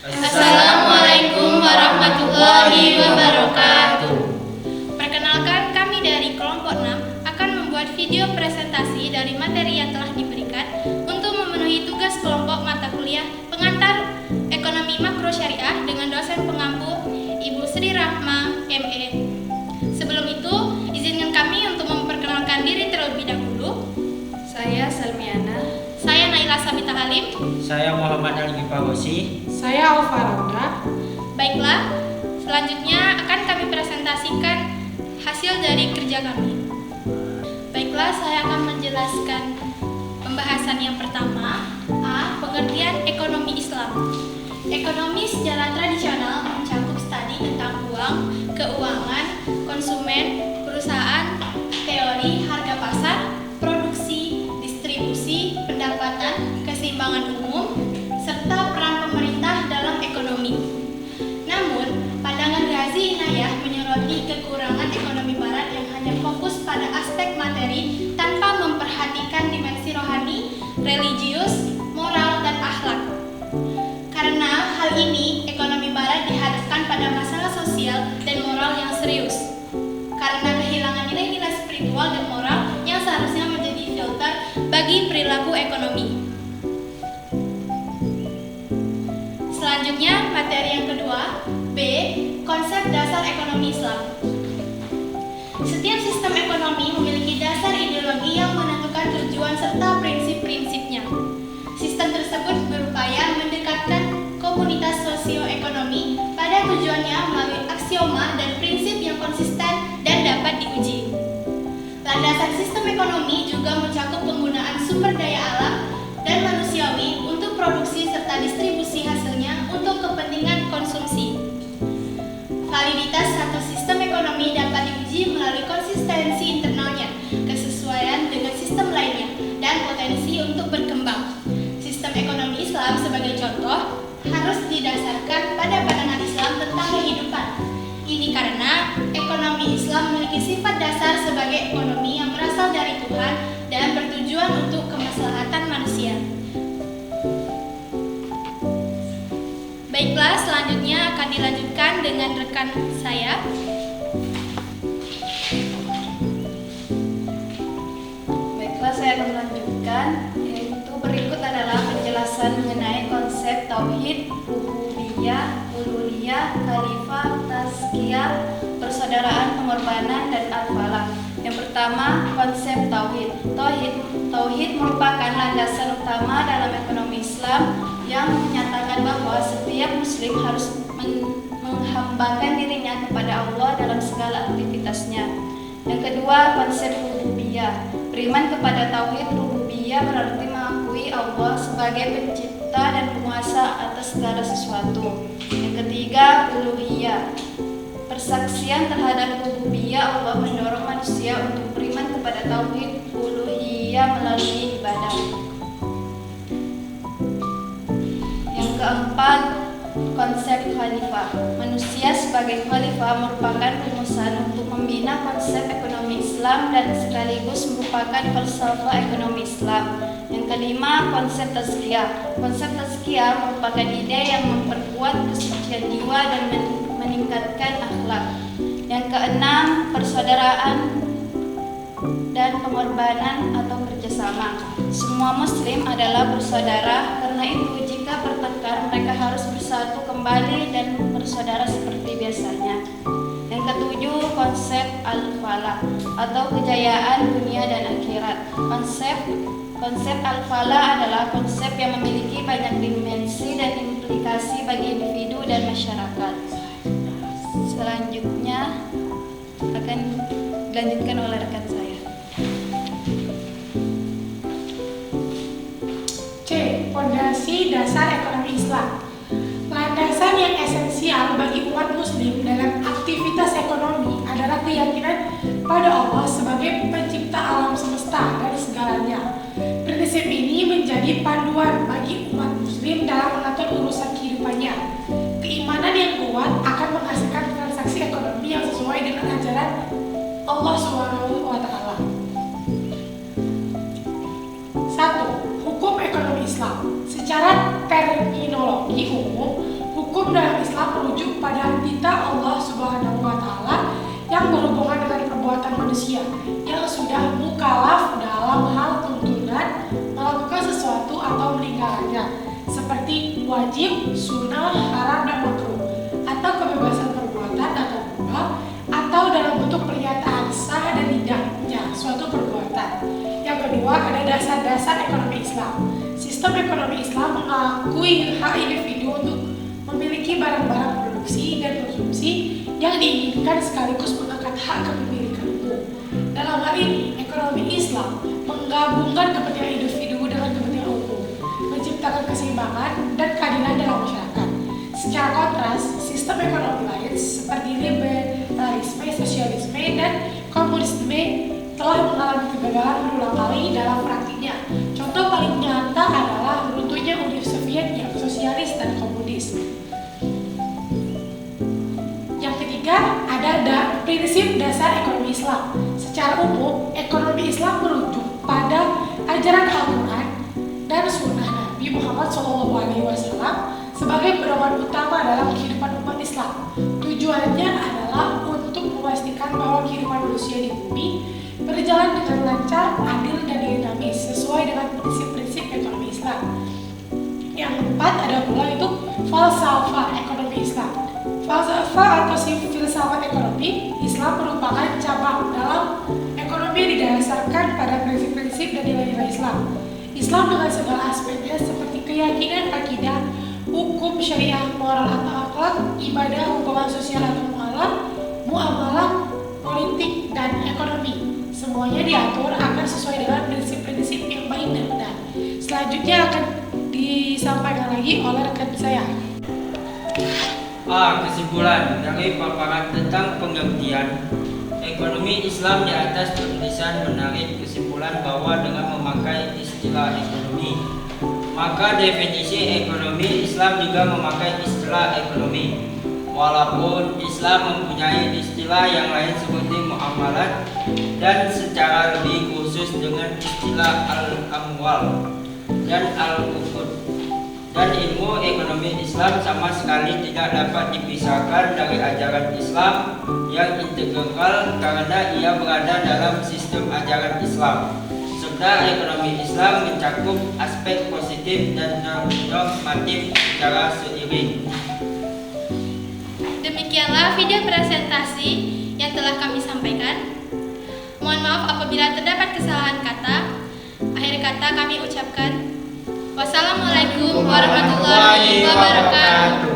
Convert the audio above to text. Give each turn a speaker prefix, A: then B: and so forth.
A: Assalamualaikum warahmatullahi wabarakatuh. Perkenalkan, kami dari kelompok 6 akan membuat video presentasi dari materi yang telah diberikan untuk memenuhi tugas kelompok mata kuliah pengantar ekonomi makro syariah dengan dosen pengampu Ibu Sri Rahma ME. Sebelum itu, izinkan kami untuk memperkenalkan diri terlebih dahulu.
B: Saya Salmiana.
A: Saya Naila Sabita Halim.
C: Saya Muhammad Ali Fagosi.
D: Saya Alfaranda.
A: Baiklah, selanjutnya akan kami presentasikan hasil dari kerja kami. Baiklah, saya akan menjelaskan pembahasan yang pertama. A. Pengertian ekonomi Islam. Ekonomi secara tradisional mencakup studi tentang uang, keuangan, konsumen, perusahaan, teori, harga pasar, produksi, distribusi, pendapatan, keseimbangan umum, serta peran pemerintah dalam ekonomi. Namun, pandangan Ghazi Inayah menyoroti kekurangan ekonomi barat yang hanya fokus pada aspek materi tanpa memperhatikan dimensi rohani, religius, moral, dan akhlak. Karena hal ini, ekonomi barat dihadapkan pada masalah sosial dan moral yang serius. Karena kehilangan nilai-nilai spiritual dan moral yang seharusnya menjadi filter bagi perilaku ekonomi. Selanjutnya, materi yang kedua, B. Konsep dasar ekonomi Islam. Setiap sistem ekonomi memiliki dasar ideologi yang menentukan tujuan serta prinsip-prinsipnya. Sistem tersebut berupaya mendekatkan komunitas sosioekonomi pada tujuannya melalui aksioma dan prinsip yang konsisten dan dapat diuji. Landasan sistem ekonomi juga mencakup penggunaan sumber daya alam dan manusiawi untuk produksi serta distribusi hasilnya untuk kepentingan konsumsi. Validitas satu sistem ekonomi dapat diuji melalui konsistensi internalnya, kesesuaian dengan sistem lainnya, dan potensi untuk berkembang. Sistem ekonomi Islam sebagai contoh harus didasarkan pada pandangan Islam tentang kehidupan. Ini karena ekonomi Islam memiliki sifat dasar sebagai ekonomi yang berasal dari Tuhan dan bertujuan untuk kemaslahatan manusia. Baiklah, selanjutnya akan dilanjutkan dengan rekan saya.
B: Baiklah, saya akan melanjutkan. Yaitu berikut adalah penjelasan mengenai konsep tauhid, rububiyah, uluhiyah, khalifah, tazkiyah, persaudaraan, pengorbanan, dan al-falah. Yang pertama, konsep tauhid. Tauhid merupakan landasan utama dalam ekonomi Islam yang menyatakan bahwa setiap muslim harus menghambakan dirinya kepada Allah dalam segala aktivitasnya. Yang kedua, konsep rububiyah. Beriman kepada tauhid rububiyah berarti mengakui Allah sebagai pencipta dan penguasa atas segala sesuatu. Yang ketiga, uluhiyah. Persaksian terhadap rububiyah Allah mendorong manusia untuk beriman kepada tauhid uluhiyah melalui ibadah. Yang keempat, konsep khalifah. Manusia sebagai khalifah merupakan rumusan untuk membina konsep ekonomi Islam dan sekaligus merupakan falsafah ekonomi Islam. Yang kelima, konsep tazkiyah. Konsep tazkiyah merupakan ide yang memperkuat kesucian jiwa dan meningkatkan akhlak. Yang keenam, persaudaraan dan pengorbanan atau kerjasama. Semua muslim adalah bersaudara, karena itu jika bertengkar mereka harus bersatu kembali dan bersaudara seperti biasanya. Yang ketujuh, konsep al-falah atau kejayaan dunia dan akhirat. Konsep al-falah adalah konsep yang memiliki banyak dimensi dan implikasi bagi individu dan masyarakat. Selanjutnya akan dilanjutkan oleh rekan saya.
D: C. Fondasi dasar ekonomi Islam. Landasan yang esensial bagi umat muslim dalam aktivitas ekonomi adalah keyakinan pada Allah sebagai pencipta alam semesta dan segalanya. Prinsip ini menjadi panduan bagi umat Secara terminologi umum, hukum dalam Islam merujuk pada titah Allah Subhanahu wa Ta'ala yang berhubungan dengan perbuatan manusia yang sudah mukallaf dalam hal tuntunan melakukan sesuatu atau meninggalkannya, seperti wajib, sunnah, haram, dan makruh, atau kebebasan perbuatan atau mubah, atau dalam bentuk pernyataan sah dan tidaknya suatu perbuatan. Yang kedua, ada dasar-dasar ekonomi Islam. Sistem ekonomi Islam mengakui hak individu untuk memiliki barang-barang produksi dan konsumsi yang diinginkan sekaligus mengangkat hak kepemilikan umum. Dalam hal ini, ekonomi Islam menggabungkan kepentingan individu dengan kepentingan umum, menciptakan keseimbangan dan keadilan dalam masyarakat. Secara kontras, sistem ekonomi lain seperti liberalisme, sosialisme, dan komunisme telah mengalami kegagalan berulang kali dalam praktiknya. Contoh paling nyata adalah runtuhnya Uni Soviet yang sosialis dan komunis. Yang ketiga, ada prinsip dasar ekonomi Islam. Secara umum, ekonomi Islam merujuk pada ajaran Al-Quran dan Sunnah Nabi Muhammad SAW sebagai pedoman utama dalam kehidupan umat Islam. Tujuannya adalah untuk memastikan bahwa kehidupan manusia di bumi berjalan dengan lancar, adil, dan dinamis sesuai dengan prinsip-prinsip ekonomi Islam. Yang keempat ada pula itu falsafah ekonomi Islam. Falsafah atau filsafat ekonomi Islam merupakan cabang dalam ekonomi yang didasarkan pada prinsip-prinsip dan nilai-nilai Islam. Islam dengan segala aspeknya seperti keyakinan, akidah, hukum syariah, moral atau akhlak, ibadah, hubungan sosial atau muamalah, politik, dan ekonomi. Semuanya diatur agar sesuai dengan prinsip-prinsip yang baik dan benar. Selanjutnya akan disampaikan lagi oleh rekan saya.
C: Kesimpulan dari paparan tentang pengertian ekonomi Islam di atas penulisan menarik kesimpulan bahwa dengan memakai istilah ekonomi, maka definisi ekonomi Islam juga memakai istilah ekonomi. Walaupun Islam mempunyai istilah yang lain seperti muamalat dan secara lebih khusus dengan istilah al-amwal dan al-uqud, dan ilmu ekonomi Islam sama sekali tidak dapat dipisahkan dari ajaran Islam yang integral karena ia berada dalam sistem ajaran Islam, serta ekonomi Islam mencakup aspek positif dan normatif secara seiring.
A: Demikianlah video presentasi yang telah kami sampaikan. Mohon maaf apabila terdapat kesalahan kata. Akhir kata kami ucapkan wassalamualaikum warahmatullahi wabarakatuh.